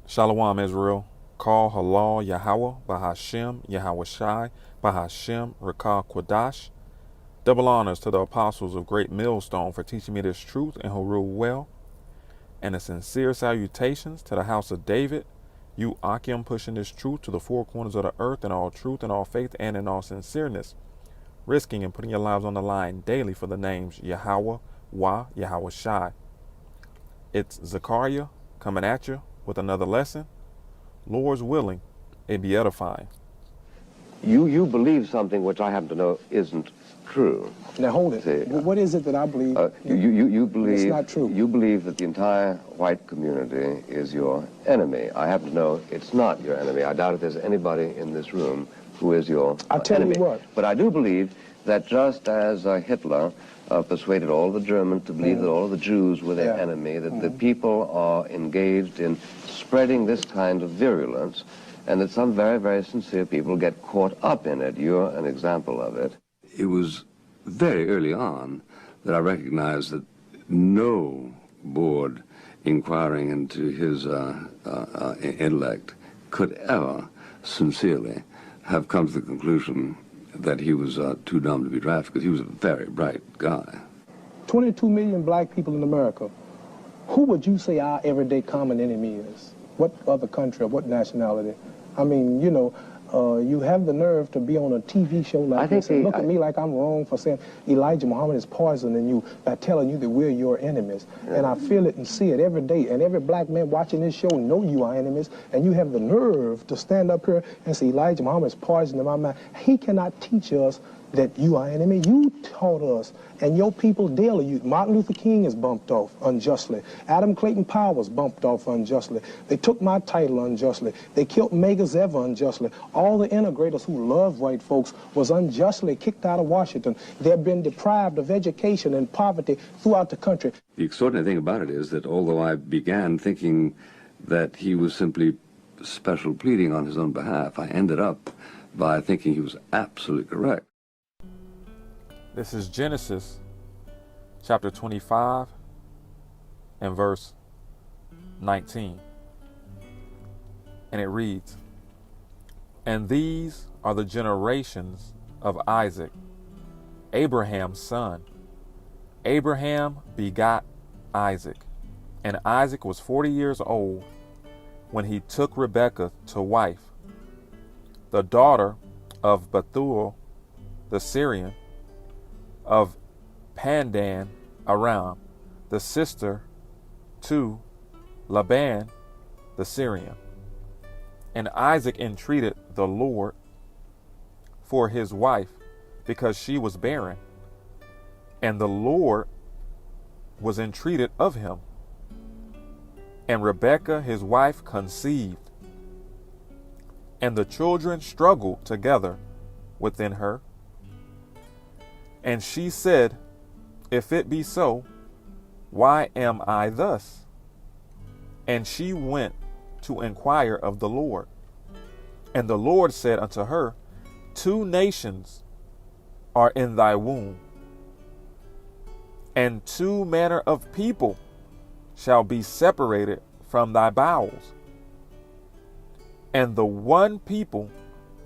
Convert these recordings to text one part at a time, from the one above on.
Shalom Israel. Call Halal Yahweh Bahashem Yahweh Shai Bahashem Rakah Quadash. Double honors to the apostles of Great Millstone for teaching me this truth and who rule well. And a sincere salutations to the house of David, you Akim pushing this truth to the four corners of the earth in all truth and all faith and in all sincereness, risking and putting your lives on the line daily for the names Yahweh, Yahweh Shai. It's Zakar'Yah coming at you with another lesson. Lord's willing, it be edifying. You believe something which I happen to know isn't true. Now hold it. See, What is it that I believe? You believe it's not true. You believe that the entire white community is your enemy. I happen to know it's not your enemy. I doubt if there's anybody in this room who is your I'll tell enemy. you what. But I do believe that just as Hitler persuaded all the Germans to believe that all of the Jews were their enemy, that the people are engaged in spreading this kind of virulence, and that some very, very sincere people get caught up in it. You're an example of it. It was very early on that I recognized that no board inquiring into his intellect could ever sincerely have come to the conclusion that he was too dumb to be drafted, because he was a very bright guy. 22 million black people in America. Who would you say our everyday common enemy is? What other country or what nationality? I mean, you know, you have the nerve to be on a TV show like this and look at me like I'm wrong for saying Elijah Muhammad is poisoning you by telling you that we're your enemies. And I feel it and see it every day. And every black man watching this show know you are enemies. And you have the nerve to stand up here and say Elijah Muhammad is poisoning my mind. He cannot teach us that you are enemy. You taught us, and your people daily. Martin Luther King is bumped off unjustly. Adam Clayton Powers bumped off unjustly. They took my title unjustly. They killed Mega Zeva unjustly. All the integrators who love white folks was unjustly kicked out of Washington. They've been deprived of education and poverty throughout the country. The extraordinary thing about it is that although I began thinking that he was simply special pleading on his own behalf, I ended up by thinking he was absolutely correct. This is Genesis chapter 25 and verse 19. And it reads, "And these are the generations of Isaac, Abraham's son. Abraham begot Isaac, and Isaac was 40 years old when he took Rebekah to wife, the daughter of Bethuel the Syrian, of Pandan Aram, the sister to Laban the Syrian. And Isaac entreated the Lord for his wife, because she was barren. And the Lord was entreated of him. And Rebekah his wife conceived. And the children struggled together within her. And she said, If it be so, why am I thus? And she went to inquire of the Lord. And the Lord said unto her, 2 nations are in thy womb, and 2 manner of people shall be separated from thy bowels. And the one people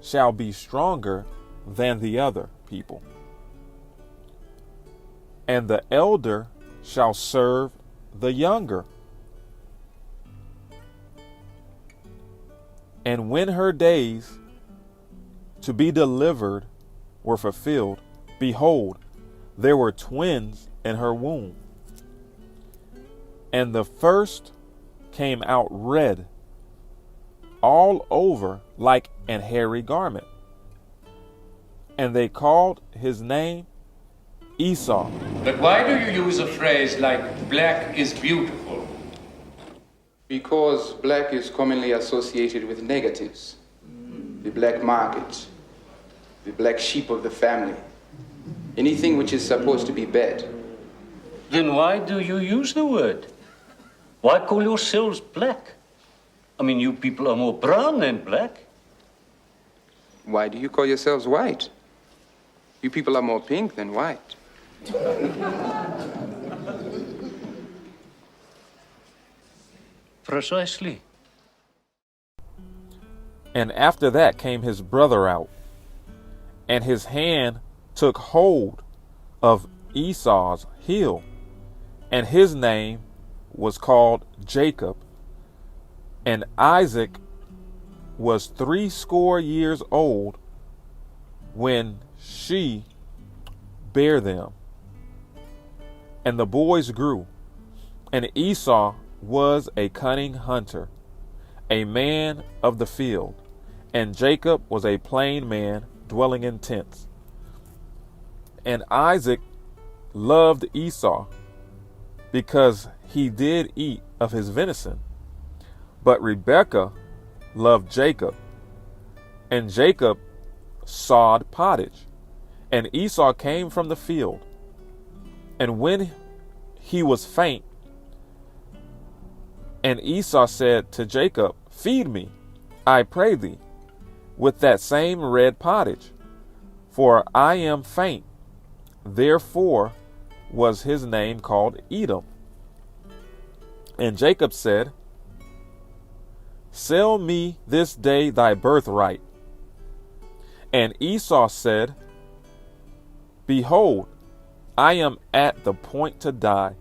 shall be stronger than the other people. And the elder shall serve the younger. And when her days to be delivered were fulfilled, behold, there were twins in her womb. And the first came out red, all over like an hairy garment. And they called his name Esau." But why do you use a phrase like black is beautiful? Because black is commonly associated with negatives. The black market, the black sheep of the family, anything which is supposed to be bad. Then why do you use the word? Why call yourselves black? I mean, you people are more brown than black. Why do you call yourselves white? You people are more pink than white. Precisely. And after that came his brother out, and his hand took hold of Esau's heel, and his name was called Jacob. And Isaac was 80 years old when she bare them. And the boys grew, and Esau was a cunning hunter, a man of the field, and Jacob was a plain man dwelling in tents. And Isaac loved Esau because he did eat of his venison, but Rebekah loved Jacob, and Jacob sawed pottage. And Esau came from the field, and when he was faint, and Esau said to Jacob, Feed me, I pray thee, with that same red pottage, for I am faint. Therefore was his name called Edom. And Jacob said, Sell me this day thy birthright. And Esau said, Behold, I am at the point to die,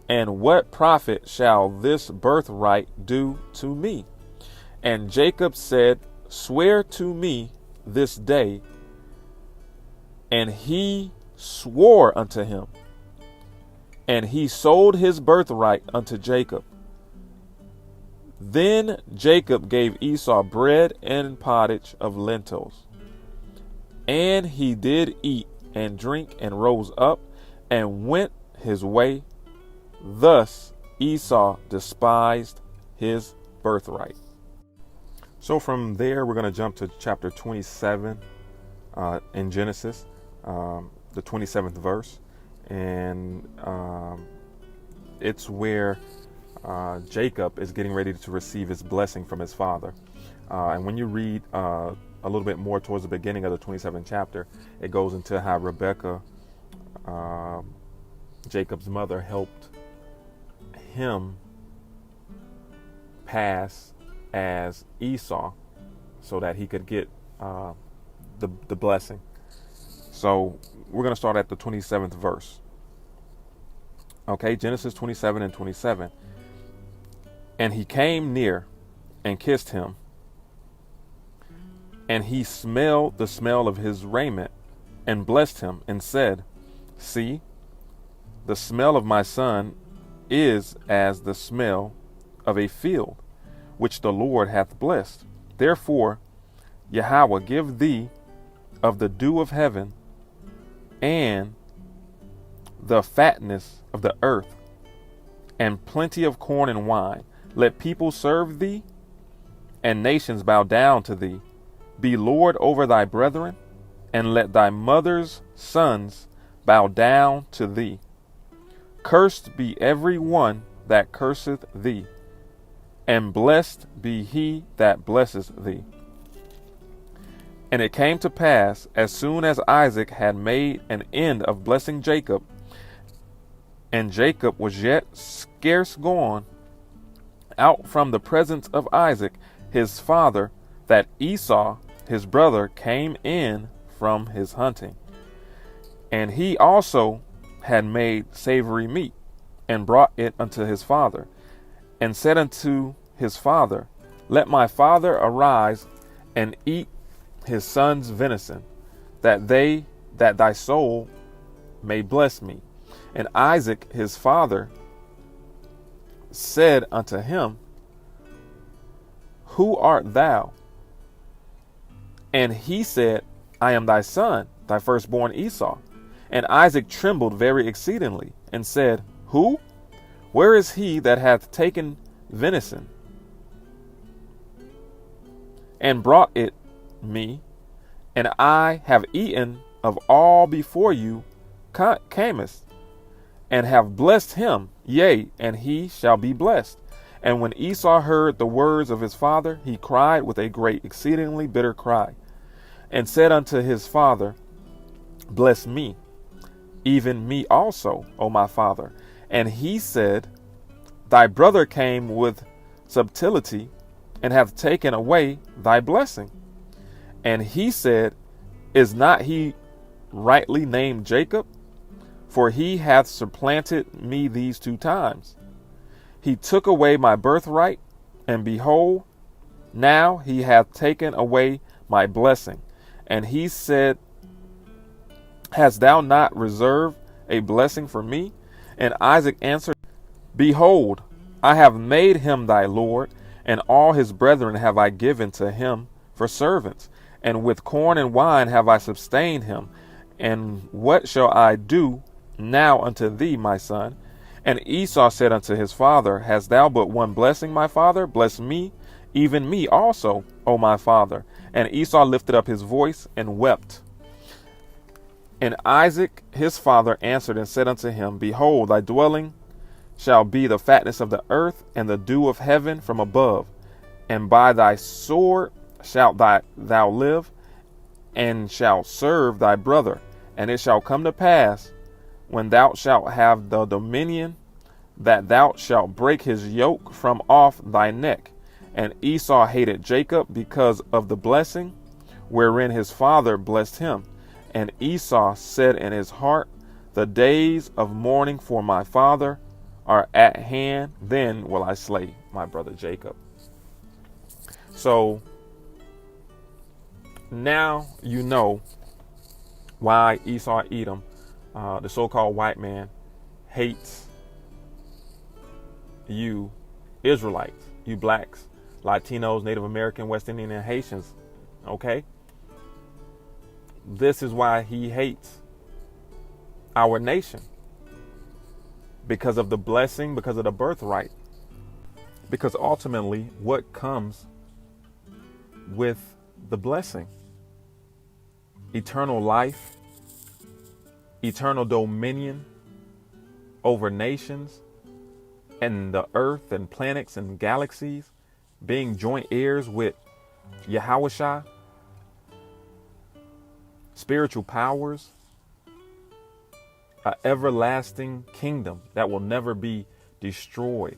and what profit shall this birthright do to me? And Jacob said, Swear to me this day. And he swore unto him, and he sold his birthright unto Jacob. Then Jacob gave Esau bread and pottage of lentils. And he did eat and drink and rose up and went his way. Thus Esau despised his birthright. So from there, we're going to jump to chapter 27 in Genesis, the 27th verse. And it's where Jacob is getting ready to receive his blessing from his father. And when you read a little bit more towards the beginning of the 27th chapter, it goes into how Rebekah, Jacob's mother, helped him pass as Esau so that he could get the blessing. So we're going to start at the 27th verse. Okay, Genesis 27 and 27. And he came near and kissed him, and he smelled the smell of his raiment and blessed him and said, See, the smell of my son is as the smell of a field which the Lord hath blessed. Therefore Yahweh give thee of the dew of heaven and the fatness of the earth, and plenty of corn and wine. Let people serve thee, and nations bow down to thee. Be Lord over thy brethren, and let thy mother's sons bow down to thee. Cursed be every one that curseth thee, and blessed be he that blesseth thee. And it came to pass, as soon as Isaac had made an end of blessing Jacob, and Jacob was yet scarce gone out from the presence of Isaac his father, that Esau his brother came in from his hunting. And he also had made savory meat, and brought it unto his father, and said unto his father, Let my father arise and eat his son's venison, that thy soul may bless me. And Isaac his father said unto him, Who art thou? And he said, I am thy son, thy firstborn Esau. And Isaac trembled very exceedingly, and said, Who? Where is he that hath taken venison, and brought it me? And I have eaten of all before you camest, and have blessed him, yea, and he shall be blessed. And when Esau heard the words of his father, he cried with a great exceedingly bitter cry, and said unto his father, Bless me, even me also, O my father. And he said, Thy brother came with subtlety, and hath taken away thy blessing. And he said, Is not he rightly named Jacob? For he hath supplanted me these 2 times. He took away my birthright, and behold, now he hath taken away my blessing. And he said, Hast thou not reserved a blessing for me? And Isaac answered, Behold, I have made him thy Lord, and all his brethren have I given to him for servants, and with corn and wine have I sustained him. And what shall I do now unto thee, my son? And Esau said unto his father, Hast thou but one blessing, my father? Bless me, even me also, O my father. And Esau lifted up his voice and wept. And Isaac his father answered and said unto him, Behold, thy dwelling shall be the fatness of the earth, and the dew of heaven from above. And by thy sword shalt thou live, and shalt serve thy brother. And it shall come to pass, when thou shalt have the dominion, that thou shalt break his yoke from off thy neck. And Esau hated Jacob because of the blessing wherein his father blessed him. And Esau said in his heart, The days of mourning for my father are at hand, then will I slay my brother Jacob. So now you know why Esau Edom, the so-called white man, hates you Israelites, you blacks, Latinos, Native American, West Indian, and Haitians. Okay? This is why he hates our nation. Because of the blessing, because of the birthright. Because ultimately, what comes with the blessing? Eternal life, eternal dominion over nations and the earth and planets and galaxies, being joint heirs with Yahushua, spiritual powers, an everlasting kingdom that will never be destroyed,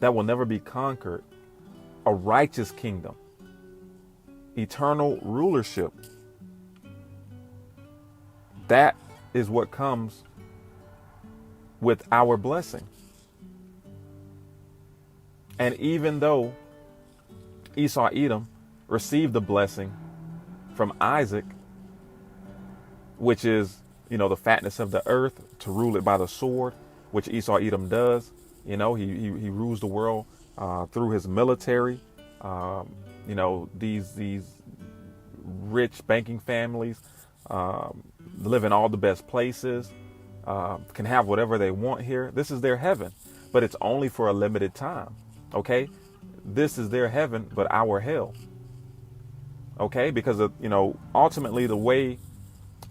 that will never be conquered, a righteous kingdom, eternal rulership. That is what comes with our blessing. And even though Esau Edom received the blessing from Isaac, which is, the fatness of the earth, to rule it by the sword, which Esau Edom does. He rules the world through his military. These rich banking families live in all the best places, can have whatever they want here. This is their heaven, but it's only for a limited time. Okay, this is their heaven, but our hell. Okay, because of, ultimately the way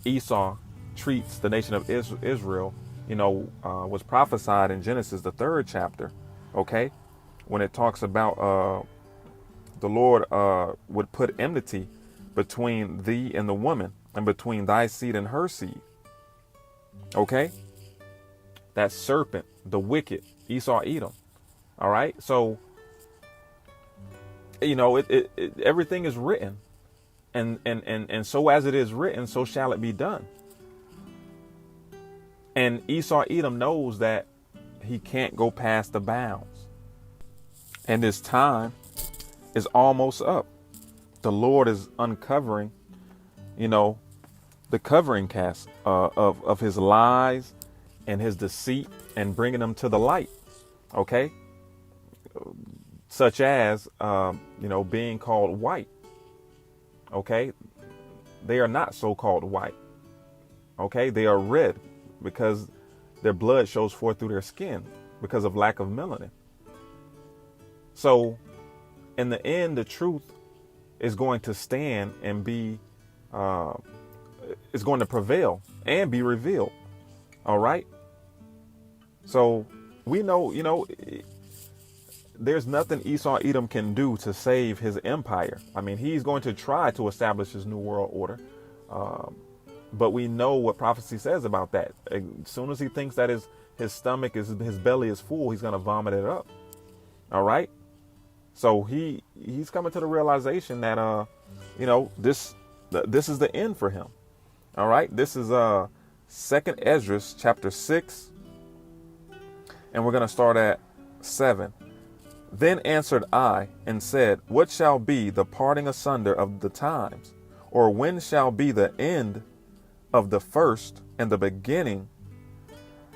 Esau treats the nation of Israel, was prophesied in Genesis, the 3rd chapter. Okay, when it talks about the Lord would put enmity between thee and the woman, and between thy seed and her seed. Okay, that serpent, the wicked Esau Edom. All right, so everything is written, and so as it is written, so shall it be done. And Esau Edom knows that he can't go past the bounds, and his time is almost up. The Lord is uncovering, the covering cast of his lies and his deceit, and bringing them to the light. Okay, such as being called white. Okay, they are not so-called white. Okay, they are red because their blood shows forth through their skin because of lack of melanin. So in the end, the truth is going to stand and be is going to prevail and be revealed. All right, so we know there's nothing Esau Edom can do to save his empire. I mean, he's going to try to establish his new world order. But we know what prophecy says about that. As soon as he thinks that his stomach his belly is full, he's going to vomit it up. All right. So he's coming to the realization that you know, this is the end for him. All right, this is 2nd Esdras chapter 6, and we're gonna start at 7. Then answered I and said, what shall be the parting asunder of the times, or when shall be the end of the first and the beginning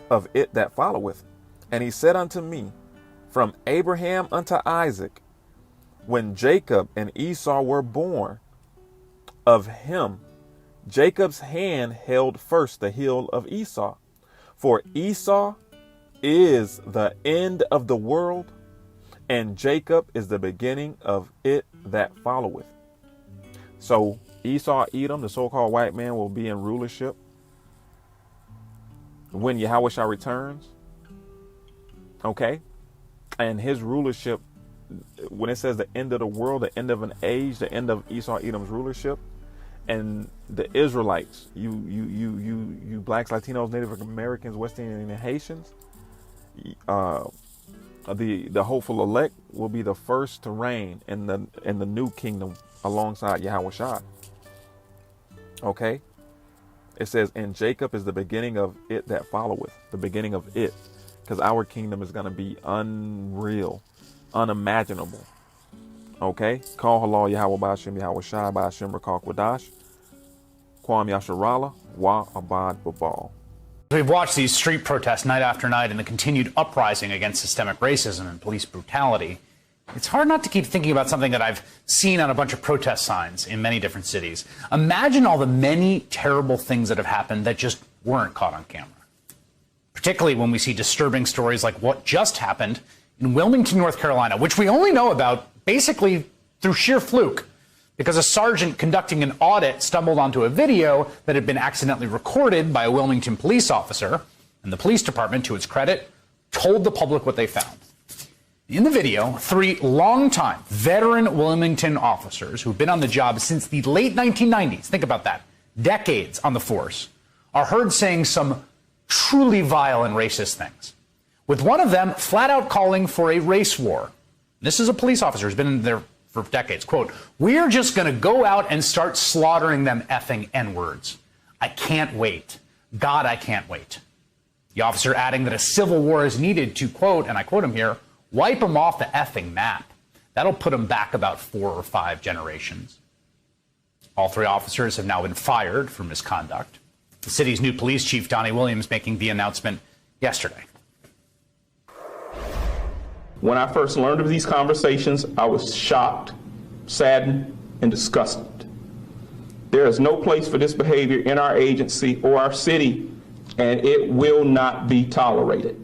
of it that followeth? And he said unto me, from Abraham unto Isaac, when Jacob and Esau were born, of him Jacob's hand held first the heel of Esau. For Esau is the end of the world, and Jacob is the beginning of it that followeth. So Esau, Edom, the so-called white man, will be in rulership when Yahushua returns. Okay? And his rulership, when it says the end of the world, the end of an age, the end of Esau, Edom's rulership, and the Israelites, you blacks, Latinos, Native Americans, West Indian, and Haitians, the hopeful elect will be the first to reign in the new kingdom alongside Yahushua. Okay? It says, and Jacob is the beginning of it that followeth, the beginning of it, because our kingdom is going to be unreal, unimaginable. Okay? Call halal Yahweh Ba'ashem Yahushua Ba'ashem Rakal Kwadash Kwam Yasharala Wa Abad Babal. We've watched these street protests night after night and the continued uprising against systemic racism and police brutality. It's hard not to keep thinking about something that I've seen on a bunch of protest signs in many different cities. Imagine all the many terrible things that have happened that just weren't caught on camera. Particularly when we see disturbing stories like what just happened in Wilmington, North Carolina, which we only know about basically through sheer fluke, because a sergeant conducting an audit stumbled onto a video that had been accidentally recorded by a Wilmington police officer, and the police department, to its credit, told the public what they found. In the video, 3 longtime veteran Wilmington officers who've been on the job since the late 1990s, think about that, decades on the force, are heard saying some truly vile and racist things, with one of them flat out calling for a race war. This is a police officer who's been in there for decades. Quote, we're just going to go out and start slaughtering them effing N-words. I can't wait. God, I can't wait. The officer adding that a civil war is needed to, quote, and I quote him here, wipe them off the effing map. That'll put them back about 4 or 5 generations. All 3 officers have now been fired for misconduct. The city's new police chief, Donnie Williams, making the announcement yesterday. When I first learned of these conversations, I was shocked, saddened, and disgusted. There is no place for this behavior in our agency or our city, and it will not be tolerated.